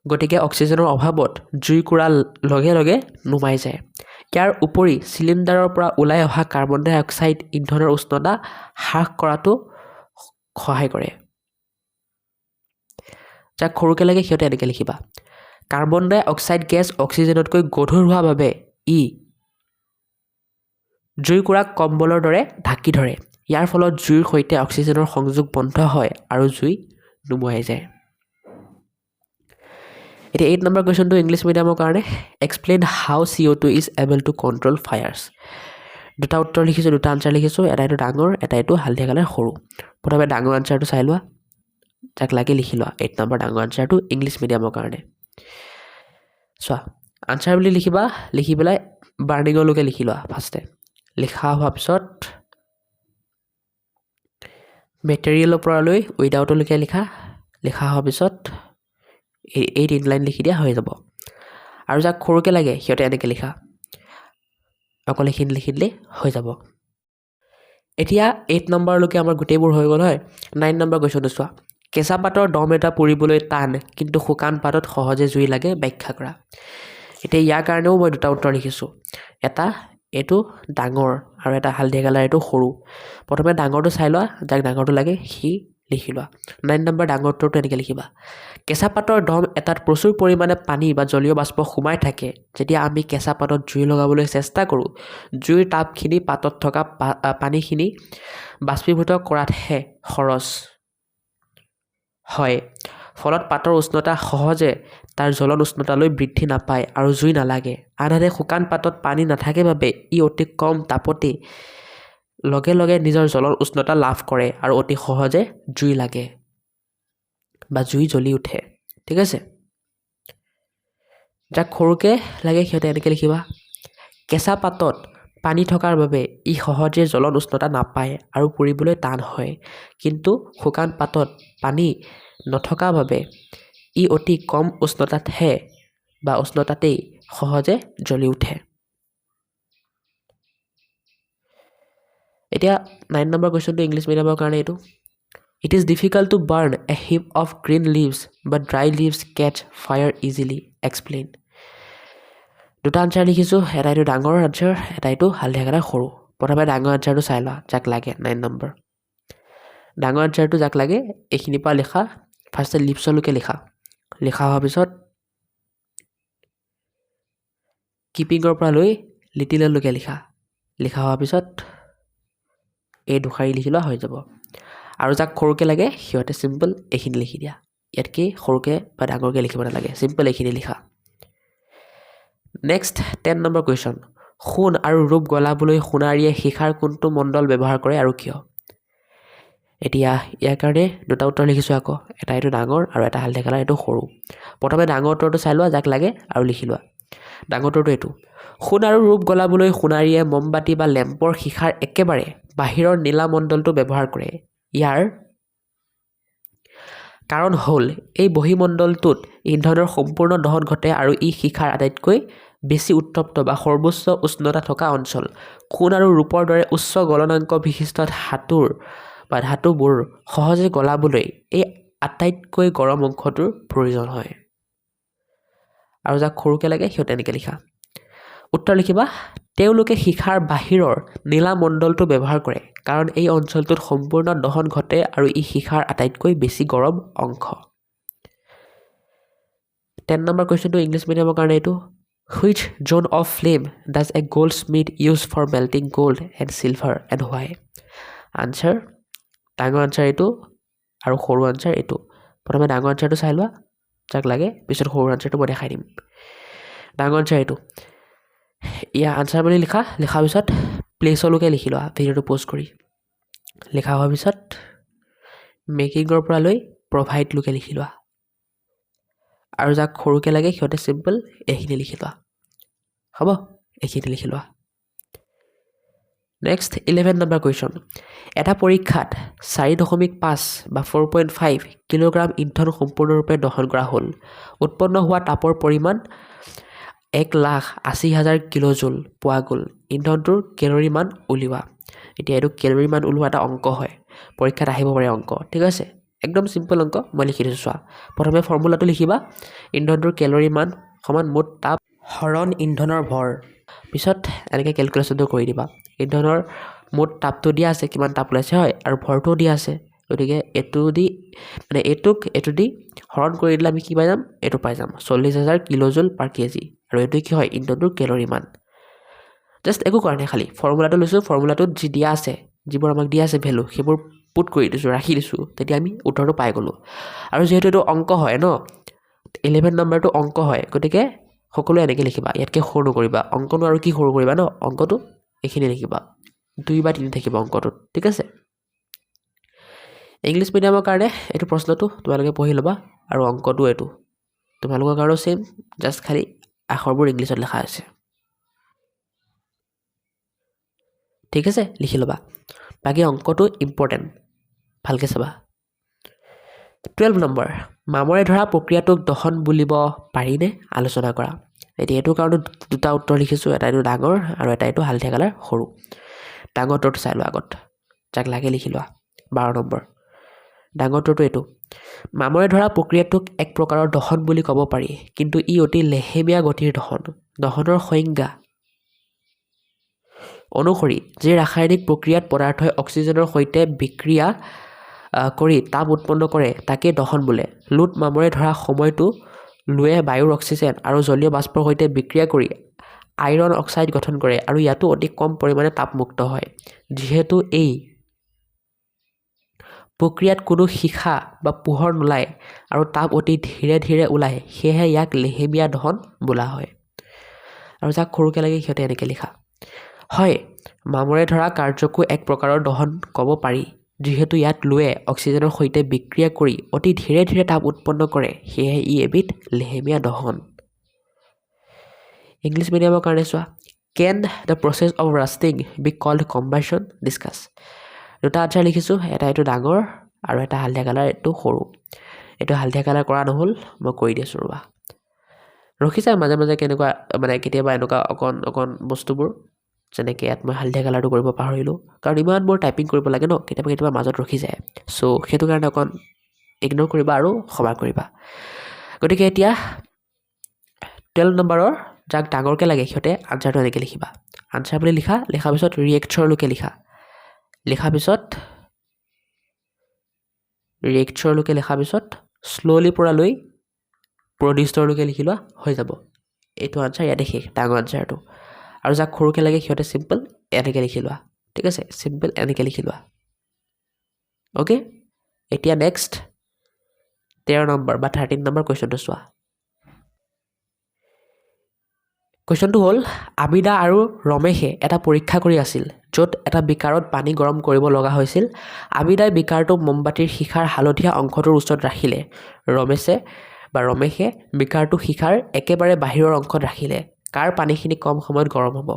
গতিকে অক্সিজেনৰ অভাৱত জুইকুৰাৰ লগে লগে নুমাই যায় ইয়াৰ উপৰি চিলিণ্ডাৰৰ পৰা ওলাই অহা কাৰ্বন ডাই অক্সাইড ইন্ধনৰ উষ্ণতা হ্ৰাস কৰাটো সহায় কৰে যাক সৰুকৈ লাগে সিহঁতে এনেকৈ লিখিবা কাৰ্বন ডাই অক্সাইড গেছ অক্সিজেনতকৈ গধুৰ হোৱাৰ বাবে ই জুইকুৰাক কম্বলৰ দৰে ঢাকি ধৰে ইয়াৰ ফলত জুইৰ সৈতে অক্সিজেনৰ সংযোগ বন্ধ হয় আৰু জুই নুমুৱাই যায় এতিয়া 8 নম্বৰ কুৱেশ্যনটো ইংলিছ মিডিয়ামৰ কাৰণে explain how CO2 is able to control fires দুটা উত্তৰ লিখিছোঁ দুটা আনচাৰ লিখিছোঁ এটা এইটো ডাঙৰ এটা এইটো হালধীয়া কালাৰ সৰু প্ৰথমে ডাঙৰ আনচাৰটো চাই লোৱা যাক লাগে লিখি লোৱা 8 নম্বৰ ডাঙৰ আনচাৰটো ইংলিছ মিডিয়ামৰ কাৰণে চোৱা আনচাৰ বুলি লিখিবা লিখি পেলাই বাৰ্ণিঙলৈকে লিখি লোৱা ফাৰ্ষ্টে লিখা হোৱাৰ পিছত মেটেৰিয়েলৰ পৰা লৈ উইদাউটলৈকে লিখা হোৱাৰ পিছত এই 3 লাইন লিখি দিয়া হৈ যাব আৰু যাক সৰুকৈ লাগে সিহঁতে এনেকৈ লিখা অকল এইখিনি লিখি দিলে হৈ যাব এতিয়া 8 নম্বৰলৈকে আমাৰ গোটেইবোৰ হৈ গ'ল হয় 9 নম্বৰ কুৱেশ্যনটো চোৱা কেঁচা পাতৰ দম এটা পুৰিবলৈ টান কিন্তু শুকান পাতত সহজে জুই লাগে ব্যাখ্যা কৰা এতিয়া ইয়াৰ কাৰণেও মই দুটা উত্তৰ লিখিছোঁ এটা এইটো ডাঙৰ আৰু এটা হালধীয়া কালাৰ এইটো সৰু প্ৰথমে ডাঙৰটো চাই লোৱা যাক ডাঙৰটো লাগে সি লিখি লোৱা 9 নম্বৰ ডাঙৰটো এনেকৈ লিখিবা কেঁচা পাতৰ দম এটাত প্ৰচুৰ পৰিমাণে পানী বা জলীয় বাষ্প সোমাই থাকে যেতিয়া আমি কেঁচা পাতত জুই লগাবলৈ চেষ্টা কৰোঁ জুইৰ তাপখিনি পাতত থকা পানীখিনি বাষ্পীভূত কৰাতহে খৰচ হয় ফলত পাতৰ উষ্ণতা সহজে তাৰ জ্বলন উষ্ণতালৈ বৃদ্ধি নাপায় আৰু জুই নালাগে আনহাতে শুকান পাতত পানী নাথাকে বাবে ই অতি কম তাপতে লগে লগে নিজৰ জ্বলন উষ্ণতা লাভ কৰে আৰু অতি সহজে জুই লাগে বা জুই জ্বলি উঠে ঠিক আছে যাক সৰুকৈ লাগে সিহঁতে এনেকৈ লিখিবা কেঁচা পাতত পানী থকাৰ বাবে ই সহজে জ্বলন উষ্ণতা নাপায় আৰু পুৰিবলৈ টান হয় কিন্তু শুকান পাতত পানী নথকা বাবে ই অতি কম উষ্ণতাতেই সহজে জ্বলি উঠে এতিয়া 9 নম্বৰ কুৱেশ্যনটো ইংলিছ মিডিয়ামৰ কাৰণে এইটো it is difficult to burn a heap of green leaves but dry leaves catch fire easily explain দুটা আনচাৰ লিখিছোঁ এটা এইটো ডাঙৰ আনচাৰ এটা এইটো হালধীয়া কালাৰ সৰু প্ৰথমে ডাঙৰ আনচাৰটো চাই লোৱা যাক লাগে 9 নম্বৰ ডাঙৰ আনচাৰটো যাক লাগে এইখিনিৰ পৰা লিখা ফাৰ্ষ্টে লিপছলৈকে লিখা হোৱাৰ পিছত কিপিঙৰ পৰা লৈ লিটিললৈকে লিখা হোৱাৰ পিছত এই দুখাৰী লিখি লোৱা হৈ যাব আৰু যাক সৰুকৈ লাগে সিহঁতে চিম্পল এইখিনি লিখি দিয়া ইয়াতকৈ সৰুকৈ বা ডাঙৰকৈ লিখিব নালাগে চিম্পল এইখিনি লিখা নেক্সট 10 নম্বৰ কুৱেশ্যন সোণ আৰু ৰূপ গলাবলৈ সোণাৰীয়ে শিখাৰ কোনটো মণ্ডল ব্যৱহাৰ কৰে আৰু কিয় এতিয়া ইয়াৰ কাৰণে দুটা উত্তৰ লিখিছোঁ আকৌ এটা এইটো ডাঙৰ আৰু এটা হালধীয়া কালাৰ এইটো সৰু প্ৰথমে ডাঙৰ উত্তৰটো চাই লোৱা যাক লাগে আৰু লিখি লোৱা ডাঙৰ উত্তৰটো এইটো সোণ আৰু ৰূপ গলাবলৈ সোণাৰীয়ে মমবাতি বা লেম্পৰ শিখাৰ একেবাৰে বাহিৰৰ নীলা মণ্ডলটো ব্যৱহাৰ কৰে ইয়াৰ কাৰণ হ'ল এই বহিমণ্ডলটোত ইন্ধনৰ সম্পূৰ্ণ দহন ঘটে আৰু ই শিখাৰ আটাইতকৈ বেছি উত্তপ্ত বা সৰ্বোচ্চ উষ্ণতা থকা অঞ্চল সোণ আৰু ৰূপৰ দৰে উচ্চ গলনাংক বিশিষ্ট ধাতুবোৰ সহজে গলাবলৈ এই আটাইতকৈ গৰম অংশটোৰ প্ৰয়োজন হয় আৰু যাক সৰুকৈ লাগে সিহঁতে এনেকৈ লিখা উত্তৰ লিখিবা তেওঁলোকে শিখাৰ বাহিৰৰ নীলা মণ্ডলটো ব্যৱহাৰ কৰে কাৰণ এই অঞ্চলটোত সম্পূৰ্ণ দহন ঘটে আৰু ই শিখাৰ আটাইতকৈ বেছি গৰম অংশ 10 নম্বৰ কুৱেশ্যনটো ইংলিছ মিডিয়ামৰ কাৰণে এইটো Which zone of flame does a goldsmith use for melting gold and silver and why? Answer ডাঙৰ আনচাৰ এইটো আৰু সৰু আনচাৰ এইটো প্ৰথমে ডাঙৰ আনচাৰটো চাই লোৱা যাক লাগে পিছত সৰু আনচাৰটো মই দেখাই দিম ডাঙৰ আনচাৰ এইটো ইয়াৰ আনচাৰ বুলি লিখাৰ পিছত প্লেচলৈকে লিখি লোৱা ভিডিঅ'টো প'ষ্ট কৰি লিখা হোৱাৰ পিছত মেকিঙৰ পৰা লৈ প্ৰভাইডলৈকে লিখি লোৱা আৰু যাক সৰুকৈ লাগে সিহঁতে চিম্পল এইখিনি লিখি লোৱা হ'ব এইখিনি লিখি লোৱা নেক্সট 11 নম্বৰ কুৱেশ্যন এটা পৰীক্ষাত 4.5 বা 4.5 কিলোগ্ৰাম ইন্ধন সম্পূৰ্ণৰূপে দহন কৰা হ'ল উৎপন্ন হোৱা তাপৰ পৰিমাণ 1,80,000 কিলোজুল পোৱা গ'ল ইন্ধনটোৰ কেলৰি মান উলিওৱা এতিয়া এইটো কেলৰি মান উলিওৱা এটা অংক হয় পৰীক্ষাত আহিব পাৰে অংক ঠিক আছে একদম চিম্পল অংক মই লিখি দিছোঁ চোৱা প্ৰথমে ফৰ্মুলাটো লিখিবা ইন্ধনটোৰ কেলৰি মান সমান মুঠ তাপ হৰণ ইন্ধনৰ ভৰ পিছত এনেকৈ কেলকুলেশ্যনটো কৰি দিবা ইন্ধনৰ মুঠ তাপটো দিয়া আছে কিমান তাপ ওলাইছে হয় আৰু ভৰটোও দিয়া আছে গতিকে এইটো দি হৰণ কৰি দিলে আমি কি পাই যাম এইটো পাই যাম 40,000 কিলোজুল পাৰ কেজি আৰু এইটো কি হয় ইন্ধনটোৰ কেলৰি মান জাষ্ট একো কাৰণে খালি ফৰ্মুলাটো লৈছোঁ ফৰ্মুলাটোত যি দিয়া আছে যিবোৰ আমাক দিয়া আছে ভেলু সেইবোৰ পুট কৰি দিছোঁ ৰাখি দিছোঁ তেতিয়া আমি উত্তৰটো পাই গ'লোঁ আৰু যিহেতু এইটো অংক হয় ন 11 নম্বৰটো অংক হয় গতিকে সকলোৱে এনেকৈ লিখিবা ইয়াতকৈ সৰু নকৰিবা অংকটো আৰু কি সৰু কৰিবা ন অংকটো এইখিনি লিখিবা 2 বা 3 থাকিব অংকটোত ঠিক আছে ইংলিছ মিডিয়ামৰ কাৰণে এইটো প্ৰশ্নটো তোমালোকে পঢ়ি ল'বা আৰু অংকটো এইটো তোমালোকৰ কাৰণেও সেম জাষ্ট খালি আখৰবোৰ ইংলিছত লিখা আছে ঠিক আছে লিখি ল'বা বাকী অংকটো ইম্পৰ্টেণ্ট ভালকৈ চাবা 12 নম্বৰ মামৰে ধৰা প্ৰক্ৰিয়াটোক দহন বুলিব পাৰিনে আলোচনা কৰা এতিয়া এইটো কাৰণে দুটা উত্তৰ লিখিছোঁ এটা এইটো ডাঙৰ আৰু এটা এইটো হালধীয়া কালাৰ সৰু ডাঙৰ উত্তৰটো চাই লোৱা আগত যাক লাগে লিখি লোৱা 12 নম্বৰ ডাঙৰ উত্তৰটো এইটো মামৰে ধৰা প্ৰক্ৰিয়াটোক এক প্ৰকাৰৰ দহন বুলি ক'ব পাৰি কিন্তু ই অতি লেহেমীয়া গতিৰ দহনৰ সংজ্ঞা অনুসৰি যি ৰাসায়নিক প্ৰক্ৰিয়াত পদাৰ্থই অক্সিজেনৰ সৈতে বিক্ৰিয়া কৰি তাপ উৎপন্ন কৰে তাকে দহন বোলে লুট মামৰে ধৰা সময়টো লুৱে বায়ুৰ অক্সিজেন আৰু জলীয় বাষ্পৰ সৈতে বিক্ৰিয়া কৰি আইৰণ অক্সাইড গঠন কৰে আৰু ইয়াতো অতি কম পৰিমাণে তাপমুক্ত হয় যিহেতু এই প্ৰক্ৰিয়াত কোনো শিখা বা পোহৰ নোলায় আৰু তাপ অতি ধীৰে ধীৰে ওলায় সেয়েহে ইয়াক লেহেমীয়া দহন বোলা হয় আৰু যাক সৰুকৈ লাগে সিহঁতে এনেকৈ লিখা হয় মামৰে ধৰা কাৰ্যকো এক প্ৰকাৰৰ দহন ক'ব পাৰি যিহেতু ইয়াত লুৱে অক্সিজেনৰ সৈতে বিক্ৰিয়া কৰি অতি ধীৰে ধীৰে তাপ উৎপন্ন কৰে সেয়েহে ই এবিধ লেহেমীয়া দহন ইংলিছ মিডিয়ামৰ কাৰণে চোৱা can the process of rusting be called combustion discuss দুটা আনচাৰ লিখিছোঁ এটা এইটো ডাঙৰ আৰু এটা হালধীয়া কালাৰ এইটো সৰু এইটো হালধীয়া কালাৰ কৰা নহ'ল মই কৰি দিছোঁ ৰ'বা ৰখি যায় মাজে মাজে কেনেকুৱা মানে কেতিয়াবা এনেকুৱা অকণ বস্তুবোৰ যেনেকৈ ইয়াত মই হালধীয়া কালাৰটো কৰিব পাহৰিলোঁ কাৰণ ইমানবোৰ টাইপিং কৰিব লাগে ন কেতিয়াবা মাজত ৰখি যায় চ' সেইটো কাৰণে অকণ ইগন'ৰ কৰিবা আৰু ক্ষমা কৰিবা গতিকে এতিয়া 12 নম্বৰৰ যাক ডাঙৰকৈ লাগে সিহঁতে আনচাৰটো এনেকৈ লিখিবা আনচাৰ বুলি লিখাৰ পিছত ৰিয়েক্টৰলৈকে লিখাৰ পিছত শ্ল'লি পৰা লৈ প্ৰডিউচৰলৈকে লিখি লোৱা হৈ যাব এইটো আনচাৰ ইয়াতে শেষ ডাঙৰ আনচাৰটো আৰু যাক সৰুকৈ লাগে সিহঁতে চিম্পল এনেকৈ লিখি লোৱা ঠিক আছে চিম্পল এনেকৈ লিখি লোৱা অ'কে এতিয়া নেক্সট 13 নম্বৰ বা 13 নম্বৰ কুৱেশ্যনটো চোৱা কুৱেশ্যনটো হ'ল আবিদা আৰু ৰমেশে এটা পৰীক্ষা কৰি আছিল য'ত এটা বিকাৰত পানী গৰম কৰিব লগা হৈছিল আবিদাই বিকাৰটো মমবাতিৰ শিখাৰ হালধীয়া অংশটোৰ ওচৰত ৰাখিলে ৰমেশে বিকাৰটো শিখাৰ একেবাৰে বাহিৰৰ অংশত ৰাখিলে কাৰ পানীখিনি কম সময়ত গৰম হ'ব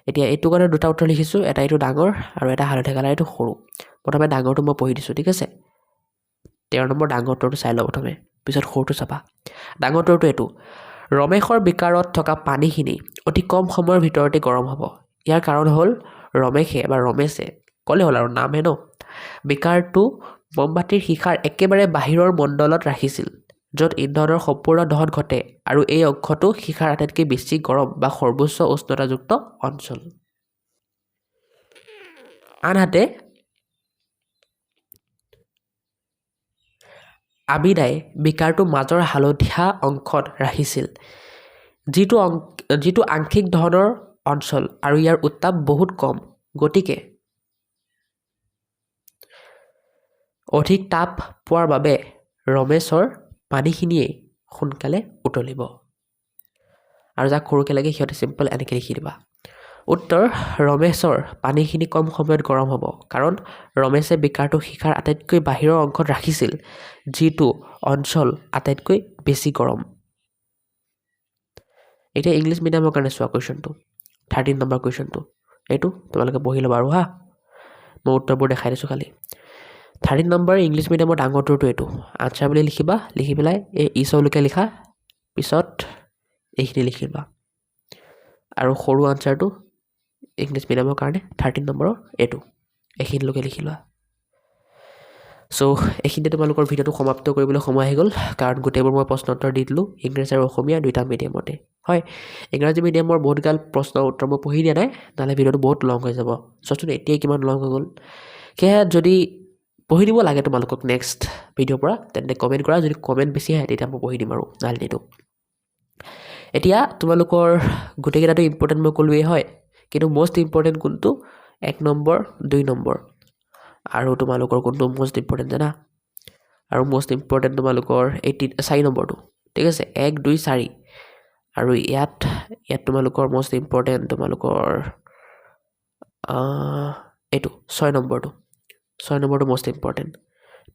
এতিয়া এইটো কাৰণে দুটা উত্তৰ লিখিছোঁ এটা এইটো ডাঙৰ আৰু এটা হালধীয়া কালাৰ এইটো সৰু প্ৰথমে ডাঙৰটো মই পঢ়ি দিছোঁ ঠিক আছে 13 নম্বৰ ডাঙৰটোৰ চাই লওঁ প্ৰথমে পিছত সৰুটো চাবা ডাঙৰটোৰটো এইটো ৰমেশৰ বিকাৰত থকা পানীখিনি অতি কম সময়ৰ ভিতৰতে গৰম হ'ব ইয়াৰ কাৰণ হ'ল ৰমেশে ক'লে হ'ল আৰু নামহে ন বিকাৰটো মমবাতিৰ শিখাৰ একেবাৰে বাহিৰৰ মণ্ডলত ৰাখিছিল য'ত ইন্ধনৰ সম্পূৰ্ণ দহন ঘটে আৰু এই অংশটো শিখাৰ আটাইতকৈ বেছি গৰম বা সৰ্বোচ্চ উষ্ণতাযুক্ত অঞ্চল আনহাতে আবিদাই বিকাৰটো মাজৰ হালধীয়া অংশত ৰাখিছিল যিটো আংশিক দহনৰ অঞ্চল আৰু ইয়াৰ উত্তাপ বহুত কম গতিকে অধিক তাপ পোৱাৰ বাবে ৰমেশৰ পানীখিনিয়ে সোনকালে উতলিব আৰু যাক সৰুকৈ লাগে সিহঁতে চিম্পল এনেকৈ লিখি দিবা উত্তৰ ৰমেশৰ পানীখিনি কম সময়ত গৰম হ'ব কাৰণ ৰমেশে বিকাৰটো শিখাৰ আটাইতকৈ বাহিৰৰ অংশত ৰাখিছিল যিটো অঞ্চল আটাইতকৈ বেছি গৰম এতিয়া ইংলিছ মিডিয়ামৰ কাৰণে চোৱা কুৱেশ্যনটো 13 নম্বৰ কুৱেশ্যনটো এইটো তোমালোকে পঢ়ি ল'বা আৰু হা মই উত্তৰবোৰ দেখাই দিছোঁ খালি 13 নম্বৰ ইংলিছ মিডিয়ামৰ ডাঙৰটোৰটো এইটো আনচাৰ বুলি লিখিবা লিখি পেলাই এই ইচলৈকে লিখা পিছত এইখিনি লিখিবা আৰু সৰু আনচাৰটো ইংলিছ মিডিয়ামৰ কাৰণে 13 নম্বৰৰ এইটো এইখিনিলৈকে লিখি লোৱা চ' এইখিনিতে তোমালোকৰ ভিডিঅ'টো সমাপ্ত কৰিবলৈ সময় আহি গ'ল কাৰণ গোটেইবোৰ মই প্ৰশ্ন উত্তৰ দি দিলোঁ ইংৰাজী আৰু অসমীয়া দুইটা মিডিয়ামতে হয় ইংৰাজী মিডিয়ামৰ বহুতগাল প্ৰশ্ন উত্তৰ মই পঢ়ি দিয়া নাই নহ'লে ভিডিঅ'টো বহুত লং হৈ যাব চোৱাচোন এতিয়াই কিমান লং হৈ গ'ল সেয়া যদি পঢ়ি দিব লাগে তোমালোকক নেক্সট ভিডিঅ'ৰ পৰা তেন্তে কমেণ্ট কৰা যদি কমেণ্ট বেছি আহে তেতিয়া মই পঢ়ি দিম আৰু নহ'লে নিদিওঁ এতিয়া তোমালোকৰ গোটেইকেইটাটো ইম্পৰ্টেণ্ট মই ক'লোৱেই হয় কিন্তু মষ্ট ইম্পৰ্টেণ্ট কোনটো 1 নম্বৰ 2 নম্বৰ আৰু তোমালোকৰ কোনটো মষ্ট ইম্পৰ্টেণ্ট জানা আৰু মষ্ট ইম্পৰ্টেণ্ট তোমালোকৰ 4 নম্বৰটো ঠিক আছে 1 2 4 আৰু ইয়াত তোমালোকৰ মষ্ট ইম্পৰ্টেণ্ট তোমালোকৰ এইটো 6 নম্বৰটো মষ্ট ইম্পৰ্টেণ্ট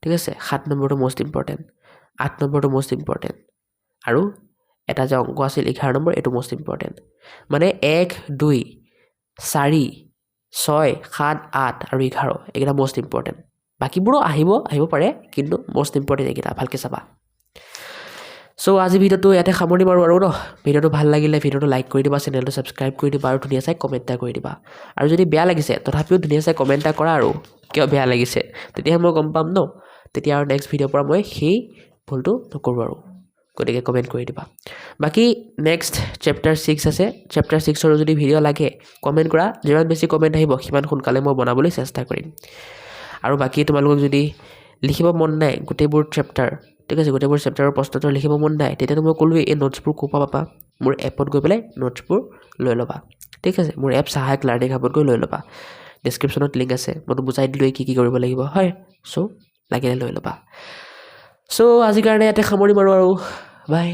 ঠিক আছে 7 নম্বৰটো মষ্ট ইম্পৰ্টেণ্ট 8 নম্বৰটো মষ্ট ইম্পৰ্টেণ্ট আৰু এটা যে অংক আছিল 11 নম্বৰ এইটো মষ্ট ইম্পৰ্টেণ্ট মানে 1 2 4 6 7 8 আৰু 11 এইকেইটা মষ্ট ইম্পৰ্টেণ্ট বাকীবোৰো আহিব পাৰে কিন্তু মষ্ট ইম্পৰ্টেণ্ট এইকেইটা ভালকৈ চাবা চ' আজি ভিডিঅ'টো ইয়াতে সামৰণি মাৰোঁ আৰু ন ভিডিঅ'টো ভাল লাগিলে ভিডিঅ'টো লাইক কৰি দিবা চেনেলটো ছাবস্ক্ৰাইব কৰি দিবা আৰু ধুনীয়া চাই কমেণ্ট এটা কৰি দিবা আৰু যদি বেয়া লাগিছে তথাপিও ধুনীয়া চাই কমেণ্ট এটা কৰা আৰু কিয় বেয়া লাগিছে তেতিয়াহে মই গম পাম ন তেতিয়া আৰু নেক্সট ভিডিঅ'ৰ পৰা মই সেই ভুলটো নকৰোঁ আৰু গতিকে কমেণ্ট কৰি দিবা বাকী নেক্সট চেপ্টাৰ 6 আছে চেপ্টাৰ 6ৰো যদি ভিডিঅ' লাগে কমেণ্ট কৰা যিমান বেছি কমেণ্ট আহিব সিমান সোনকালে মই বনাবলৈ চেষ্টা কৰিম আৰু বাকী তোমালোকক যদি লিখিব মন নাই গোটেইবোৰ চেপ্টাৰ ঠিক আছে গোটেইবোৰ চেপ্টাৰৰ প্ৰশ্নটো লিখিব মন নাই তেতিয়াতো মই ক'লোৱেই এই নোটছবোৰ ক'ৰ পৰা পাবা মোৰ এপত গৈ পেলাই নোটছবোৰ লৈ ল'বা ঠিক আছে মোৰ এপ সহায়ক লাৰ্ণিং হাবত গৈ লৈ ল'বা ডেছক্ৰিপশ্যনত লিংক আছে মইতো বুজাই দিলোঁৱেই কি কৰিব লাগিব হয় চ' লাগিলে লৈ ল'বা চ' আজিৰ কাৰণে ইয়াতে সামৰি মাৰোঁ আৰু বাই